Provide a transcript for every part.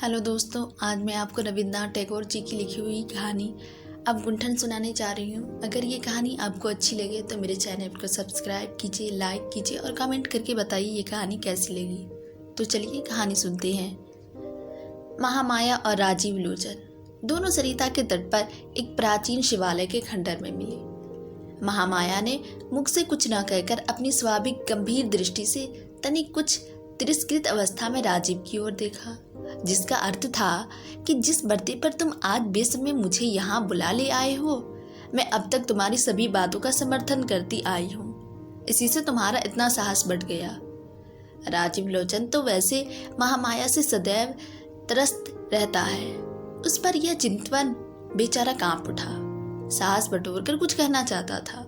Hello दोस्तों, आज मैं आपको रविन्द्रनाथ टैगोर जी की लिखी हुई कहानी अब गुंठन सुनाने जा रही हूँ। अगर ये कहानी आपको अच्छी लगे तो मेरे चैनल को सब्सक्राइब कीजिए, लाइक कीजिए और कमेंट करके बताइए ये कहानी कैसी लगी। तो चलिए कहानी सुनते हैं। महामाया और राजीव लोचन दोनों सरिता के तट पर एक प्राचीन शिवालय के खंडर में मिले। महामाया ने मुख से कुछ न कहकर अपनी स्वाभाविक गंभीर दृष्टि से तनिक कुछ तिरस्कृत अवस्था में राजीव की ओर देखा, जिसका अर्थ था कि जिस बर्ते पर तुम आज बेसमय मुझे यहाँ बुला ले आए हो, मैं अब तक तुम्हारी सभी बातों का समर्थन करती आई हूँ। इसी से तुम्हारा इतना साहस बढ़ गया। राजीव लोचन तो वैसे महामाया से सदैव त्रस्त रहता है। उस पर यह चिंतवन बेचारा कांप उठा। साहस बटोरकर कुछ कहना चाहता था,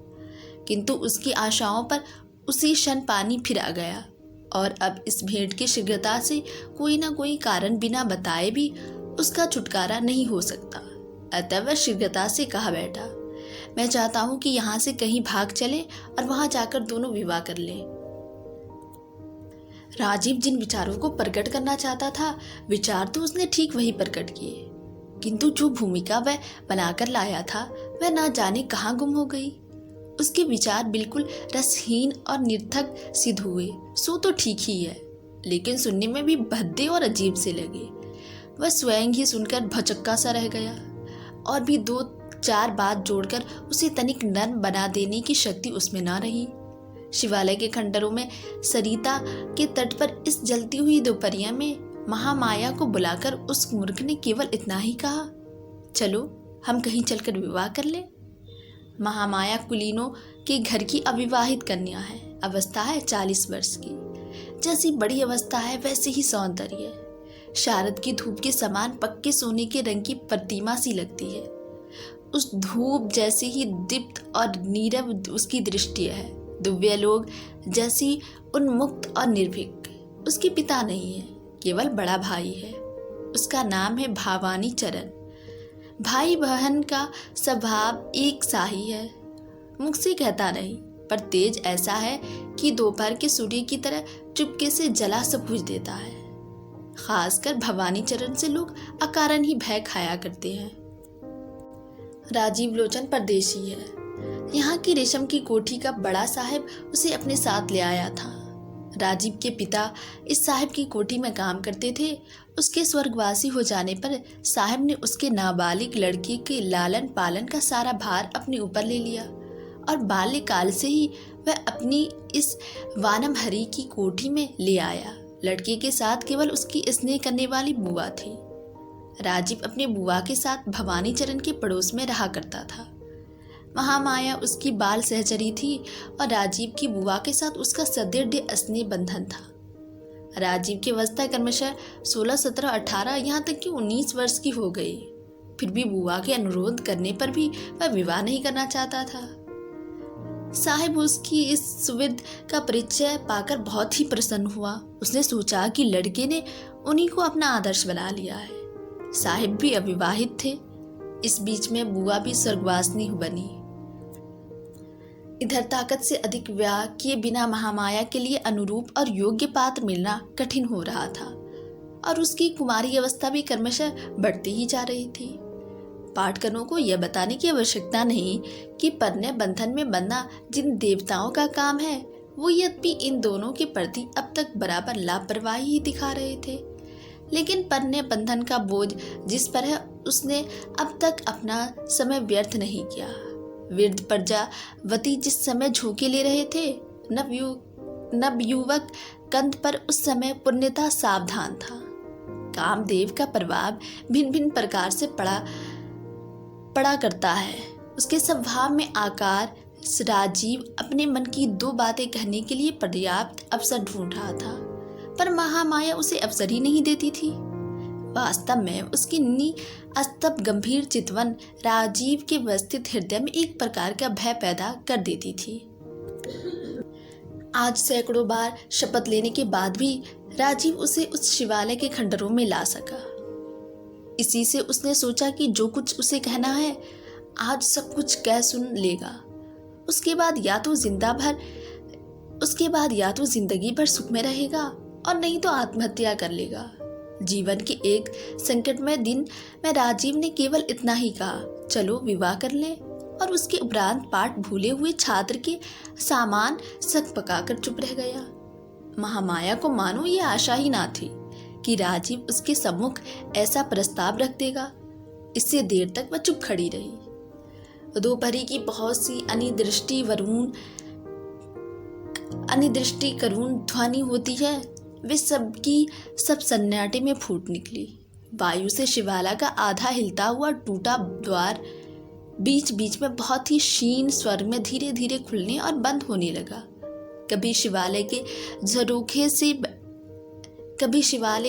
किंतु उसकी आशाओं पर उसी क्षण पानी फिर आ गया और अब इस भेंट की शीघ्रता से कोई ना कोई कारण बिना बताए भी उसका छुटकारा नहीं हो सकता। अतः वह शीघ्रता से कहा बैठा, मैं चाहता हूं कि यहाँ से कहीं भाग चले और वहां जाकर दोनों विवाह कर लें। राजीव जिन विचारों को प्रकट करना चाहता था, विचार तो उसने ठीक वही प्रकट किए, किंतु जो भूमिका वह बनाकर लाया था वह ना जाने कहाँ गुम हो गई। उसके विचार बिल्कुल रसहीन और निर्थक सिद्ध हुए। सो तो ठीक ही है, लेकिन सुनने में भी भद्दे और अजीब से लगे। वह स्वयं ही सुनकर भौचक्का सा रह गया और भी दो चार बात जोड़कर उसे तनिक नर्म बना देने की शक्ति उसमें ना रही। शिवालय के खंडरों में सरिता के तट पर इस जलती हुई दोपहरिया में महामाया को बुलाकर उस मूर्ख ने केवल इतना ही कहा, चलो हम कहीं चलकर विवाह कर ले। महामाया कुलीनों के घर की अविवाहित कन्या है। अवस्था है 40 वर्ष की। जैसी बड़ी अवस्था है वैसे ही सौंदर्य। शारद की धूप के समान पक्के सोने के रंग की प्रतिमा सी लगती है। उस धूप जैसे ही दीप्त और नीरव उसकी दृष्टि है। दिव्य लोग जैसी उन्मुक्त और निर्भीक। उसके पिता नहीं है, केवल बड़ा भाई है। उसका नाम है भवानी चरण। भाई बहन का स्वभाव एक सा ही है। मुख से कहता नहीं, पर तेज ऐसा है कि दोपहर के सूर्य की तरह चुपके से जला सब बुझ देता है। खासकर भवानी चरण से लोग अकारण ही भय खाया करते हैं। राजीव लोचन परदेशी है। यहाँ की रेशम की कोठी का बड़ा साहब उसे अपने साथ ले आया था। राजीव के पिता इस साहब की कोठी में काम करते थे। उसके स्वर्गवासी हो जाने पर साहब ने उसके नाबालिग लड़के के लालन पालन का सारा भार अपने ऊपर ले लिया और बाल्यकाल से ही वह अपनी इस वानमहरी की कोठी में ले आया। लड़के के साथ केवल उसकी स्नेह करने वाली बुआ थी। राजीव अपने बुआ के साथ भवानी चरण के पड़ोस में रहा करता था। महामाया उसकी बाल सहचरी थी और राजीव की बुआ के साथ उसका सदृढ़ स्नेह बंधन था। राजीव की अवस्था क्रमशः 16, 17, 18 यहाँ तक कि 19 वर्ष की हो गई। फिर भी बुआ के अनुरोध करने पर भी वह विवाह नहीं करना चाहता था। साहिब उसकी इस सुविध का परिचय पाकर बहुत ही प्रसन्न हुआ। उसने सोचा कि लड़के ने उन्हीं को अपना आदर्श बना लिया है। साहिब भी अविवाहित थे। इस बीच में बुआ भी स्वर्गवासिनी बनी। इधर ताकत से अधिक विवाह किए बिना महामाया के लिए अनुरूप और योग्य पात्र मिलना कठिन हो रहा था और उसकी कुमारी अवस्था भी क्रमशः बढ़ती ही जा रही थी। पाठकों को यह बताने की आवश्यकता नहीं कि परने बंधन में बंधना जिन देवताओं का काम है, वो यद्यपि इन दोनों के प्रति अब तक बराबर लापरवाही ही दिखा रहे थे, लेकिन परने बंधन का बोझ जिस पर है उसने अब तक अपना समय व्यर्थ नहीं किया। वृद्ध प्रजावती जिस समय झोंके ले रहे थे, नवयुवक कंद पर उस समय पूर्णतः सावधान था। कामदेव का प्रभाव भिन्न भिन्न प्रकार से पड़ा करता है। उसके स्वभाव में आकार। राजीव अपने मन की दो बातें कहने के लिए पर्याप्त अवसर ढूंढ रहा था, पर महामाया उसे अवसर ही नहीं देती थी। वास्तव में उसकी निस्तब्ध गंभीर चितवन राजीव के व्यवस्थित हृदय में एक प्रकार का भय पैदा कर देती थी। आज सैकड़ों बार शपथ लेने के बाद भी राजीव उसे उस शिवालय के खंडरों में ला सका। इसी से उसने सोचा कि जो कुछ उसे कहना है आज सब कुछ कह सुन लेगा। उसके बाद या तो जिंदगी भर सुख में रहेगा और नहीं तो आत्महत्या कर लेगा। जीवन के एक संकटमय दिन में राजीव ने केवल इतना ही कहा, चलो विवाह कर लें, और उसके उपरांत पाठ भूले हुए छात्र के सामान सक पकाकर चुप रह गया। महामाया को मानो ये आशा ही ना थी कि राजीव उसके सम्मुख ऐसा प्रस्ताव रख देगा। इससे देर तक वह चुप खड़ी रही। दोपहरी की बहुत सी अनिदृष्टि करुण ध्वनि होती है, वे सबकी सब सन्नाटे में फूट निकली। वायु से शिवाला का आधा हिलता हुआ टूटा द्वार बीच बीच में बहुत ही क्षीण स्वर में धीरे धीरे खुलने और बंद होने लगा। कभी शिवालय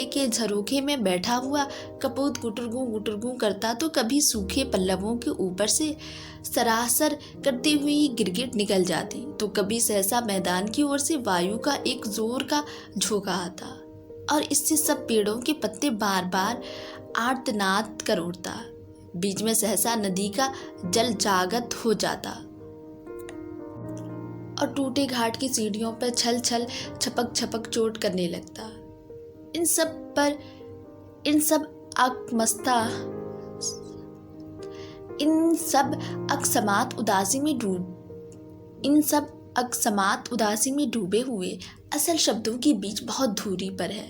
के झरोखे में बैठा हुआ कपूत गुटरगू करता, तो कभी सूखे पल्लवों के ऊपर से सरासर करते हुए गिरगिट निकल जाती, तो कभी सहसा मैदान की ओर से वायु का एक जोर का झोंका आता और इससे सब पेड़ों के पत्ते बार बार आर्तनाद कर उठता। बीच में सहसा नदी का जल जागत हो जाता और टूटे घाट की सीढ़ियों पर छल छल छपक छपक चोट करने लगता। इन सब अकस्मात उदासी में डूबे हुए असल शब्दों के बीच बहुत दूरी पर है।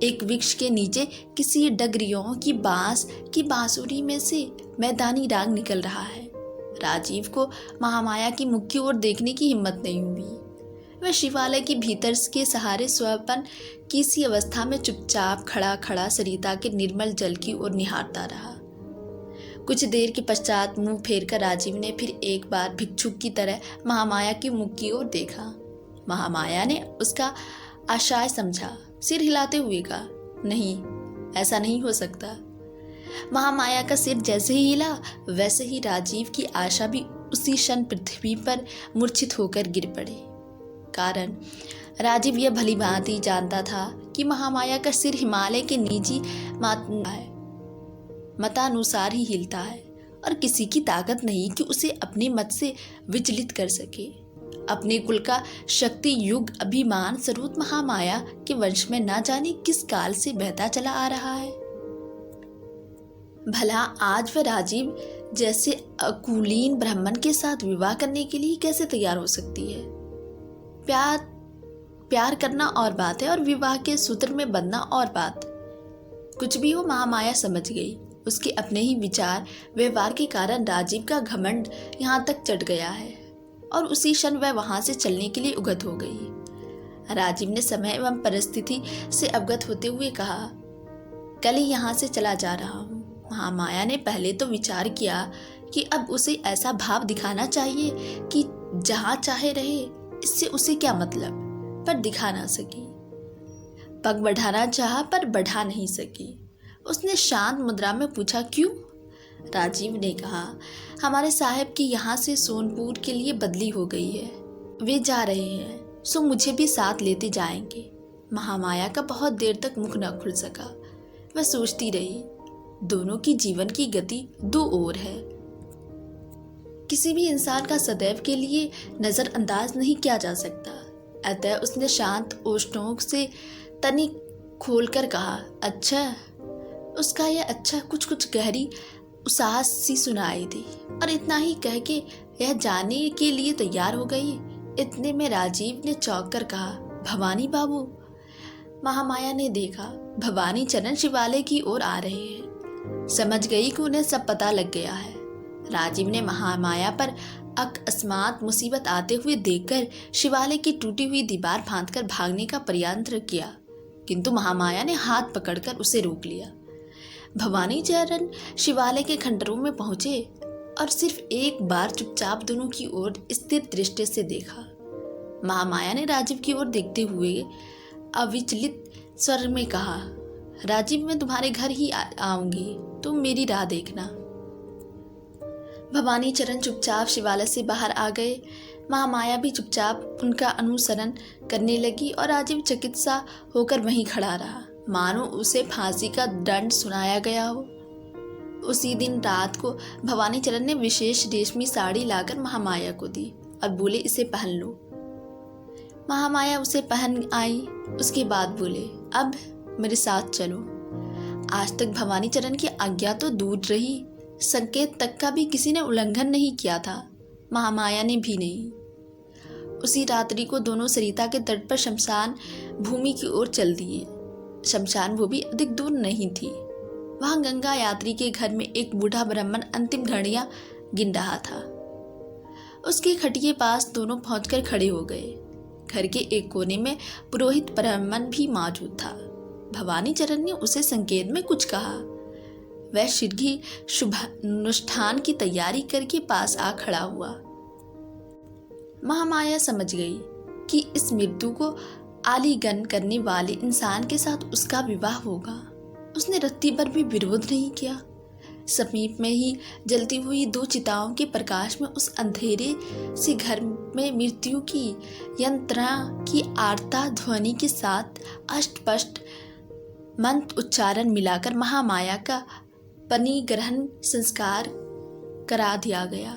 एक वृक्ष के नीचे किसी डगरियों की बांस की बांसुरी में से मैदानी राग निकल रहा है। राजीव को महामाया की मुख की ओर देखने की हिम्मत नहीं हुई। वह शिवालय के भीतर के सहारे स्वपन की सी अवस्था में चुपचाप खड़ा खड़ा सरिता के निर्मल जल की ओर निहारता रहा। कुछ देर के पश्चात मुंह फेरकर राजीव ने फिर एक बार भिक्षुक की तरह महामाया के मुख की ओर देखा। महामाया ने उसका आशय समझा, सिर हिलाते हुए कहा, नहीं, ऐसा नहीं हो सकता। महामाया का सिर जैसे ही हिला वैसे ही राजीव की आशा भी उसी क्षण पृथ्वी पर मूर्छित होकर गिर पड़ी। कारण राजीव यह भली भांति जानता था कि महामाया का सिर हिमालय के निजी मतानुसार ही हिलता है और किसी की ताकत नहीं कि उसे अपने मत से विचलित कर सके। अपने कुल का शक्ति युग अभिमान स्वरूप महामाया के वंश में न जाने किस काल से बहता चला आ रहा है। भला आज वह राजीव जैसे अकुलीन ब्राह्मण के साथ विवाह करने के लिए कैसे तैयार हो सकती है? प्यार करना और बात है और विवाह के सूत्र में बंधना और बात। कुछ भी हो, महामाया समझ गई। उसके अपने ही विचार व्यवहार के कारण राजीव का घमंड यहाँ तक चढ़ गया है और उसी क्षण वह वहां से चलने के लिए उगत हो गई। राजीव ने समय एवं परिस्थिति से अवगत होते हुए कहा, कल ही यहाँ से चला जा रहा हूँ। महामाया ने पहले तो विचार किया कि अब उसे ऐसा भाव दिखाना चाहिए कि जहाँ चाहे रहे, इससे उसे क्या मतलब, पर दिखा ना सकी। पग बढ़ाना चाहा पर बढ़ा नहीं सकी। उसने शांत मुद्रा में पूछा, क्यों? राजीव ने कहा, हमारे साहब की यहाँ से सोनपुर के लिए बदली हो गई है, वे जा रहे हैं, सो मुझे भी साथ लेते जाएंगे। महामाया का बहुत देर तक मुख न खुल सका। वह सोचती रही, दोनों की जीवन की गति दो ओर है। किसी भी इंसान का सदैव के लिए नजरअंदाज नहीं किया जा सकता। अतः उसने शांत ओष्ठों से तनिक खोलकर कहा, अच्छा। उसका यह अच्छा कुछ कुछ गहरी उसास सी सुनाई दी और इतना ही कह के यह जाने के लिए तैयार हो गई। इतने में राजीव ने चौंक कर कहा, भवानी बाबू। महामाया ने देखा, भवानी चरण शिवालय की ओर आ रहे हैं। समझ गई कि उन्हें सब पता लग गया है। राजीव ने महामाया पर अकस्मात मुसीबत आते हुए देखकर शिवालय की टूटी हुई दीवार फांदकर भागने का प्रयत्न किया, किंतु महामाया ने हाथ पकड़कर उसे रोक लिया। भवानी चरण शिवालय के खंडरों में पहुंचे और सिर्फ एक बार चुपचाप दोनों की ओर स्थिर दृष्टि से देखा। महामाया ने राजीव की ओर देखते हुए अविचलित स्वर में कहा, राजीव, मैं तुम्हारे घर ही आऊंगी, तुम मेरी राह देखना। भवानी चरण चुपचाप शिवालय से बाहर आ गए। महामाया भी चुपचाप उनका अनुसरण करने लगी और राजीव चकित सा होकर वहीं खड़ा रहा, मानो उसे फांसी का दंड सुनाया गया हो। उसी दिन रात को भवानी चरण ने विशेष रेशमी साड़ी लाकर महामाया को दी और बोले, इसे पहन लो। महामाया उसे पहन आई। उसके बाद बोले, अब मेरे साथ चलो। आज तक भवानी चरण की आज्ञा तो दूर रही, संकेत तक का भी किसी ने उल्लंघन नहीं किया था, महामाया ने भी नहीं। उसी रात्रि को दोनों सरिता के तट पर शमशान भूमि की ओर चल दिए। शमशान भूमि अधिक दूर नहीं थी। वहां गंगा यात्री के घर में एक बूढ़ा ब्राह्मण अंतिम घड़ियां गिन रहा था। उसके खटिए पास दोनों पहुंचकर खड़े हो गए। घर के एक कोने में पुरोहित ब्राह्मण भी मौजूद था। भवानी चरण ने उसे संकेत में कुछ कहा। वह शीघ्र शुभ अनुष्ठान की तैयारी करके पास आ खड़ा हुआ। महामाया समझ गई कि इस मृत्यु को आलिंगन करने वाले इंसान के साथ उसका विवाह होगा। उसने रत्ती भर भी विरोध नहीं किया। समीप में ही जलती हुई 2 चिताओं के प्रकाश में उस अंधेरे से घर में मृत्यु की यंत्रणा की आर्ता ध्वनि के साथ अष्टपष्ट मंत्र उच्चारण मिलाकर महामाया का परिग्रहण संस्कार करा दिया गया।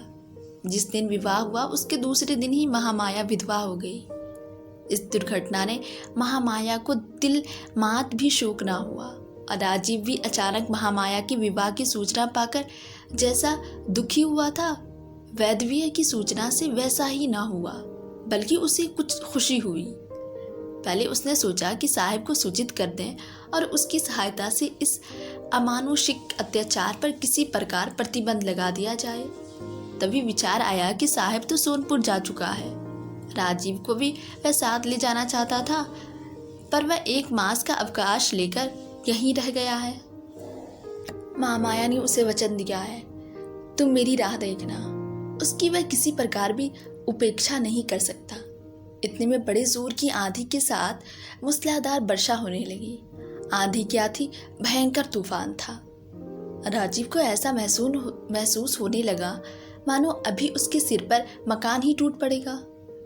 जिस दिन विवाह हुआ उसके दूसरे दिन ही महामाया विधवा हो गई। इस दुर्घटना ने महामाया को दिल मात भी शोक ना हुआ और राजीव भी अचानक महामाया के विवाह की सूचना पाकर जैसा दुखी हुआ था, वैदव्य की सूचना से वैसा ही ना हुआ, बल्कि उसे कुछ खुशी हुई। पहले उसने सोचा कि साहिब को सूचित कर दें और उसकी सहायता से इस अमानुषिक अत्याचार पर किसी प्रकार प्रतिबंध लगा दिया जाए। तभी विचार आया कि साहिब तो सोनपुर जा चुका है। राजीव को भी वह साथ ले जाना चाहता था, पर वह 1 मास का अवकाश लेकर यहीं रह गया है। महामाया ने उसे वचन दिया है, तुम मेरी राह देखना। उसकी वह किसी प्रकार भी उपेक्षा नहीं कर सकता। इतने में बड़े जोर की आंधी के साथ मूसलाधार वर्षा होने लगी। आंधी क्या थी, भयंकर तूफान था। राजीव को ऐसा महसूस होने लगा मानो अभी उसके सिर पर मकान ही टूट पड़ेगा।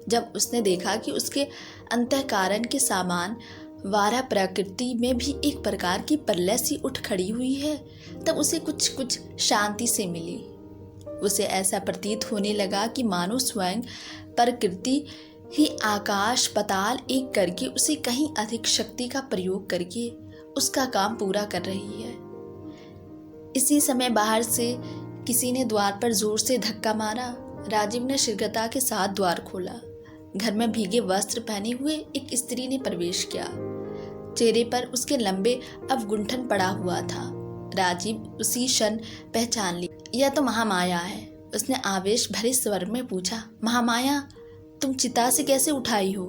जब उसने देखा कि उसके अंतःकरण के सामान वारा प्रकृति में भी एक प्रकार की प्रलय सी उठ खड़ी हुई है, तब उसे कुछ शांति से मिली। उसे ऐसा प्रतीत होने लगा कि मानो स्वयं प्रकृति ही आकाश पताल एक करके उसे कहीं अधिक शक्ति का प्रयोग करके उसका काम पूरा कर रही है। इसी समय बाहर से किसी ने द्वार पर जोर से धक्का मारा। राजीव ने शीघ्रता के साथ द्वार खोला। घर में भीगे वस्त्र पहने हुए एक स्त्री ने प्रवेश किया। चेहरे पर उसके लंबे अवगुंठन पड़ा हुआ था। राजीव उसी क्षण पहचान ली, यह तो महामाया है। उसने आवेश भरे स्वर में पूछा, महामाया, तुम चिता से कैसे उठाई हो?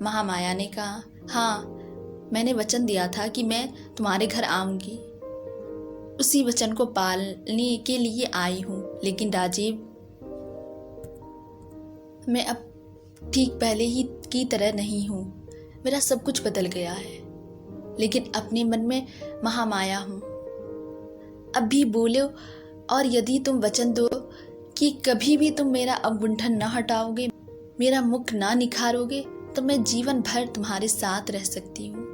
महामाया ने कहा, हाँ, मैंने वचन दिया था कि मैं तुम्हारे घर आऊंगी। उसी वचन को पालने के लिए आई हूँ। लेकिन राजीव, मैं अब ठीक पहले ही की तरह नहीं हूँ। मेरा सब कुछ बदल गया है, लेकिन अपने मन में महामाया हूँ। अब भी बोलो, और यदि तुम वचन दो कि कभी भी तुम मेरा अवगुंठन न हटाओगे, मेरा मुख ना निखारोगे, तो मैं जीवन भर तुम्हारे साथ रह सकती हूँ।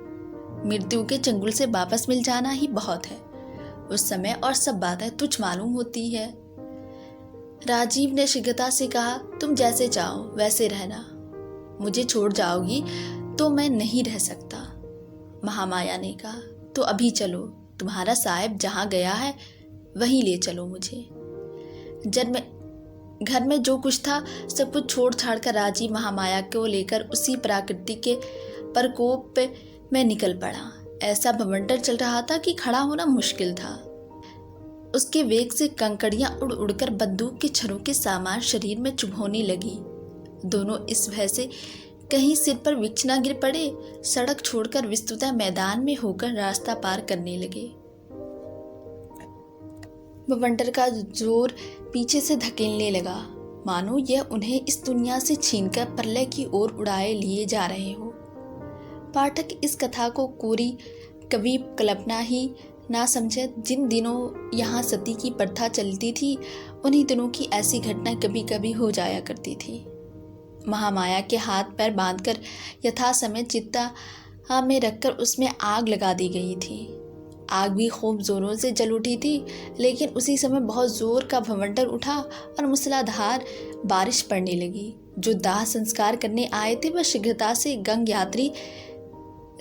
मृत्यु के चंगुल से वापस मिल जाना ही बहुत है। उस समय और सब बातें तुच्छ मालूम होती है। राजीव ने शीघ्रता से कहा, तुम जैसे चाहो वैसे रहना। मुझे छोड़ जाओगी तो मैं नहीं रह सकता। महामाया ने कहा, तो अभी चलो, तुम्हारा साहिब जहाँ गया है वहीं ले चलो मुझे। घर में जो कुछ था सब कुछ छोड़ छाड़ कर राजीव महामाया को लेकर उसी प्रकृति के प्रकोप में निकल पड़ा। ऐसा भवंडर चल रहा था कि खड़ा होना मुश्किल था। उसके वेग से कंकड़ियां उड़ उड़कर बंदूक के छर्रों के सामान शरीर में चुभोने लगी। दोनों इस भय से कहीं सिर पर विक्ष न गिर पड़े, सड़क छोड़कर विस्तृत मैदान में होकर रास्ता पार करने लगे। भवंडर का जोर पीछे से धकेलने लगा, मानो यह उन्हें इस दुनिया से छीनकर प्रलय की ओर उड़ाए लिए जा रहे हो। पाठक इस कथा को कोरी कभी कल्पना ही ना समझे। जिन दिनों यहाँ सती की प्रथा चलती थी, उन्हीं दिनों की ऐसी घटना कभी कभी हो जाया करती थी। महामाया के हाथ पैर बांधकर यथा समय चिता में रखकर उसमें आग लगा दी गई थी। आग भी खूब जोरों से जल उठी थी, लेकिन उसी समय बहुत जोर का भवंडर उठा और मूसलाधार बारिश पड़ने लगी। जो दाह संस्कार करने आए थे वह शीघ्रता से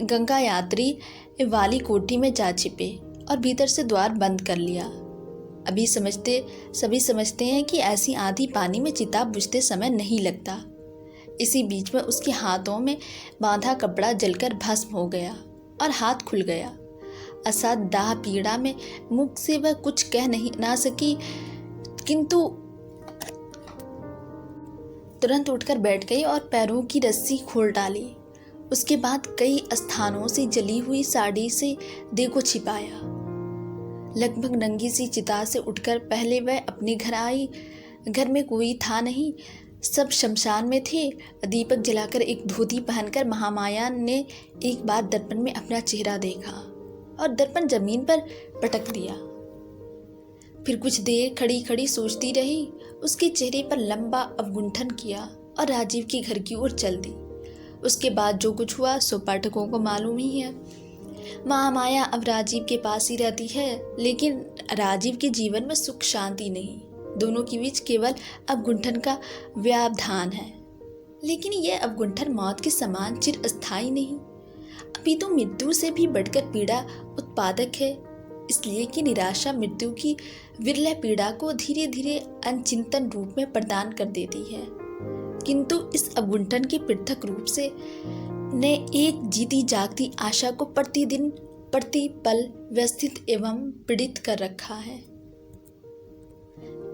गंगा यात्री वाली कोठी में जा छिपे और भीतर से द्वार बंद कर लिया। सभी समझते हैं कि ऐसी आंधी पानी में चिता बुझते समय नहीं लगता। इसी बीच में उसके हाथों में बांधा कपड़ा जलकर भस्म हो गया और हाथ खुल गया। असाध्य दाह पीड़ा में मुख से वह कुछ कह नहीं ना सकी, किंतु तुरंत उठकर बैठ गई और पैरों की रस्सी खोल डाली। उसके बाद कई स्थानों से जली हुई साड़ी से देह को छिपाया। लगभग नंगी सी चिता से उठकर पहले वह अपने घर आई। घर में कोई था नहीं, सब शमशान में थे। दीपक जलाकर एक धोती पहनकर महामाया ने एक बार दर्पण में अपना चेहरा देखा और दर्पण जमीन पर पटक दिया। फिर कुछ देर खड़ी खड़ी सोचती रही। उसके चेहरे पर लंबा अवगुंठन किया और राजीव के घर की ओर चल दी। उसके बाद जो कुछ हुआ सो पाठकों को मालूम ही है। महामाया अब राजीव के पास ही रहती है, लेकिन राजीव के जीवन में सुख शांति नहीं। दोनों के बीच केवल अवगुंठन का व्यवधान है, लेकिन यह अवगुंठन मौत के समान चिरस्थायी नहीं, अभी तो मृत्यु से भी बढ़कर पीड़ा उत्पादक है। इसलिए कि निराशा मृत्यु की विरल पीड़ा को धीरे धीरे अनचिंतन रूप में प्रदान कर देती है, किंतु इस अवगुंठन के पृथक रूप से ने एक जीती जागती आशा को प्रतिदिन प्रतिपल व्यवस्थित एवं पीड़ित कर रखा है।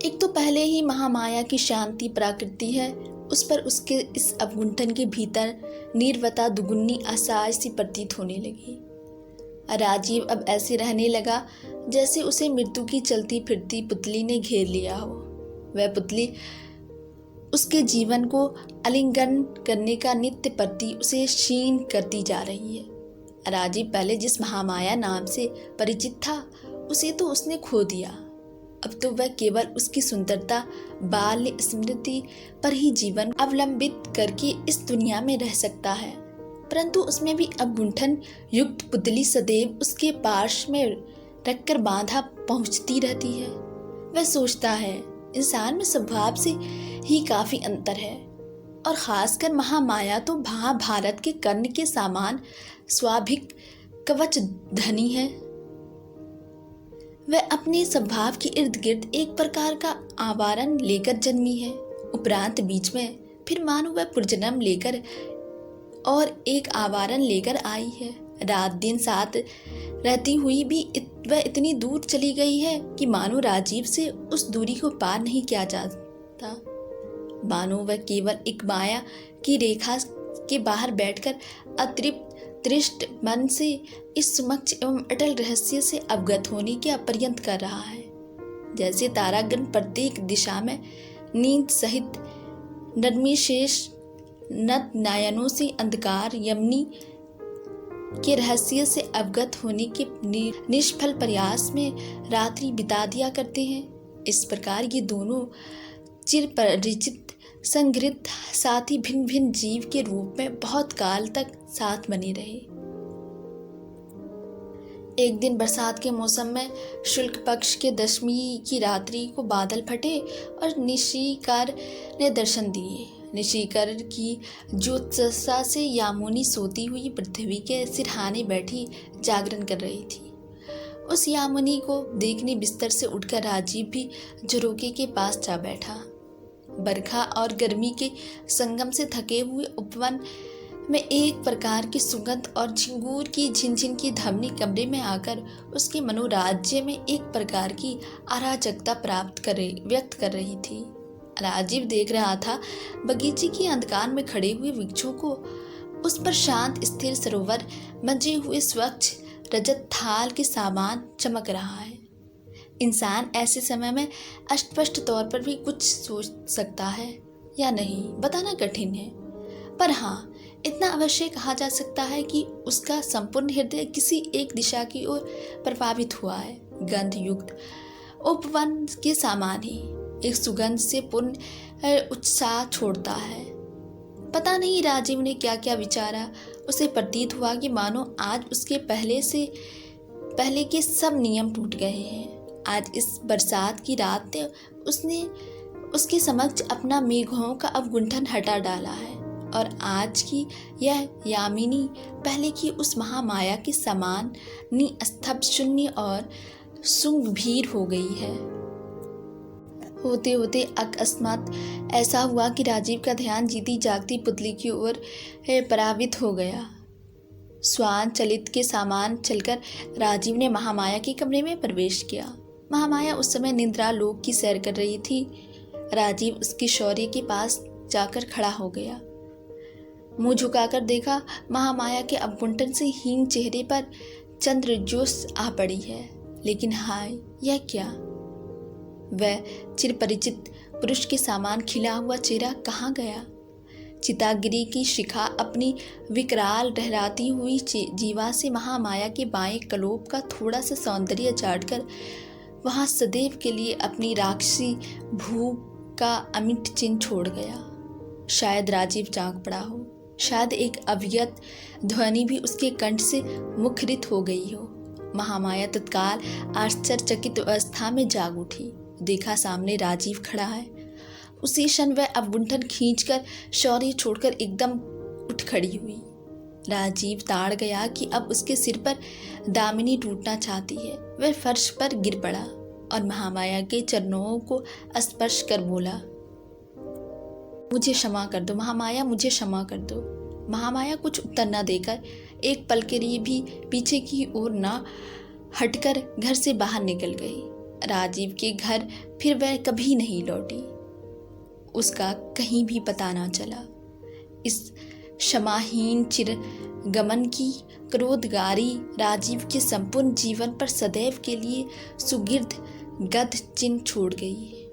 एक तो पहले ही महामाया की शांति प्रकृति है, उस पर उसके इस अवगुंठन के भीतर नीरवता दुगुनी असहाय सी प्रतीत होने लगी। राजीव अब ऐसे रहने लगा जैसे उसे मृत्यु की चलती फिरती पुतली ने घेर लिया हो। वह पुतली उसके जीवन को आलिंगन करने का नित्य प्रति उसे क्षीण करती जा रही है। राजीव पहले जिस महामाया नाम से परिचित था, उसे तो उसने खो दिया। अब तो वह केवल उसकी सुंदरता बाल्य स्मृति पर ही जीवन अवलंबित करके इस दुनिया में रह सकता है, परंतु उसमें भी अवगुंठन युक्त पुतली सदैव उसके पार्श्व में रखकर बांधा पहुंचती रहती है। वह सोचता है इंसान में स्वभाव से ही काफी अंतर है, और खासकर महामाया तो महाभारत के कर्ण के समान स्वाभाविक कवच धनी है। वह अपने स्वभाव के इर्द गिर्द एक प्रकार का आवरण लेकर जन्मी है, उपरांत बीच में फिर मानो वह पुनर्जन्म लेकर और एक आवरण लेकर आई है। रात दिन साथ रहती हुई भी वह इतनी दूर चली गई है कि मानो राजीव से उस दूरी को पार नहीं किया जाता। मानो वह केवल एक माया की रेखा के बाहर बैठकर अतृप्त दृष्ट मन से इस सूक्ष्म एवं अटल रहस्य से अवगत होने के अपर्यंत कर रहा है। जैसे तारागण प्रत्येक दिशा में नींद सहित नर्मिशेष नत नयनों से अंधकार यमनी के रहस्य से अवगत होने के निष्फल प्रयास में रात्रि बिता दिया करते हैं। इस प्रकार ये दोनों चिर परिचित संगृहित साथी भिन्न भिन्न जीव के रूप में बहुत काल तक साथ बने रहे। एक दिन बरसात के मौसम में शुक्ल पक्ष के दशमी की रात्रि को बादल फटे और निशिकार ने दर्शन दिए। निशिकर की ज्योत्सना से यामुनी सोती हुई पृथ्वी के सिरहाने बैठी जागरण कर रही थी। उस यामुनी को देखने बिस्तर से उठकर राजीव भी झरोके के पास जा बैठा। बरखा और गर्मी के संगम से थके हुए उपवन में एक प्रकार की सुगंध और झिंगूर की झिनझिन की ध्वनि कमरे में आकर उसके मनोराज्य में एक प्रकार की अराजकता व्यक्त कर रही थी। राजीव देख रहा था बगीचे के अंधकार में खड़े हुए वृक्षों को, उस पर शांत स्थिर सरोवर मंजे हुए स्वच्छ रजत थाल के सामान चमक रहा है। इंसान ऐसे समय में अस्पष्ट तौर पर भी कुछ सोच सकता है या नहीं बताना कठिन है, पर हाँ इतना अवश्य कहा जा सकता है कि उसका संपूर्ण हृदय किसी एक दिशा की ओर प्रभावित हुआ है। गंध युक्त उपवन के सामान ही एक सुगंध से पूर्ण उत्साह छोड़ता है। पता नहीं राजीव ने क्या क्या विचारा। उसे प्रतीत हुआ कि मानो आज उसके पहले के सब नियम टूट गए हैं। आज इस बरसात की रात ने उसके समक्ष अपना मेघों का अवगुंठन हटा डाला है और आज की यह यामिनी पहले की उस महामाया के समान निस्तब्ध, शून्य और सुगंभीर हो गई है। होते होते अकस्मात ऐसा हुआ कि राजीव का ध्यान जीती जागती पुतली की ओर परावित हो गया। श्वान चलित के सामान चलकर राजीव ने महामाया के कमरे में प्रवेश किया। महामाया उस समय निद्रा लोक की सैर कर रही थी। राजीव उसकी शौर्य के पास जाकर खड़ा हो गया। मुंह झुकाकर देखा, महामाया के अवगुंठन से हीन चेहरे पर चंद्रजोश आ पड़ी है। लेकिन हाय, यह क्या? वह चिरपरिचित पुरुष के सामान खिला हुआ चेहरा कहाँ गया? चितागिरी की शिखा अपनी विकराल लहराती हुई जीवा से महामाया के बाएं कलोप का थोड़ा सा सौंदर्य चाटकर वहां सदैव के लिए अपनी राक्षसी भूख का अमिट चिन्ह छोड़ गया। शायद राजीव जाग पड़ा हो, शायद एक अव्यक्त ध्वनि भी उसके कंठ से मुखरित हो गई हो। महामाया तत्काल आश्चर्यचकित अवस्था में जाग उठी। देखा सामने राजीव खड़ा है। उसी क्षण वह अवगुंठन खींचकर शौर्य छोड़कर एकदम उठ खड़ी हुई। राजीव ताड़ गया कि अब उसके सिर पर दामिनी टूटना चाहती है। वह फर्श पर गिर पड़ा और महामाया के चरणों को स्पर्श कर बोला, मुझे क्षमा कर दो महामाया, मुझे क्षमा कर दो। महामाया कुछ उत्तर न देकर एक पल के लिए भी पीछे की ओर न हटकर घर से बाहर निकल गई। राजीव के घर फिर वह कभी नहीं लौटी। उसका कहीं भी पता न चला। इस क्षमाहीन चिरगमन की क्रोधगारी राजीव के संपूर्ण जीवन पर सदैव के लिए सुगीर्द गध चिन्ह छोड़ गई।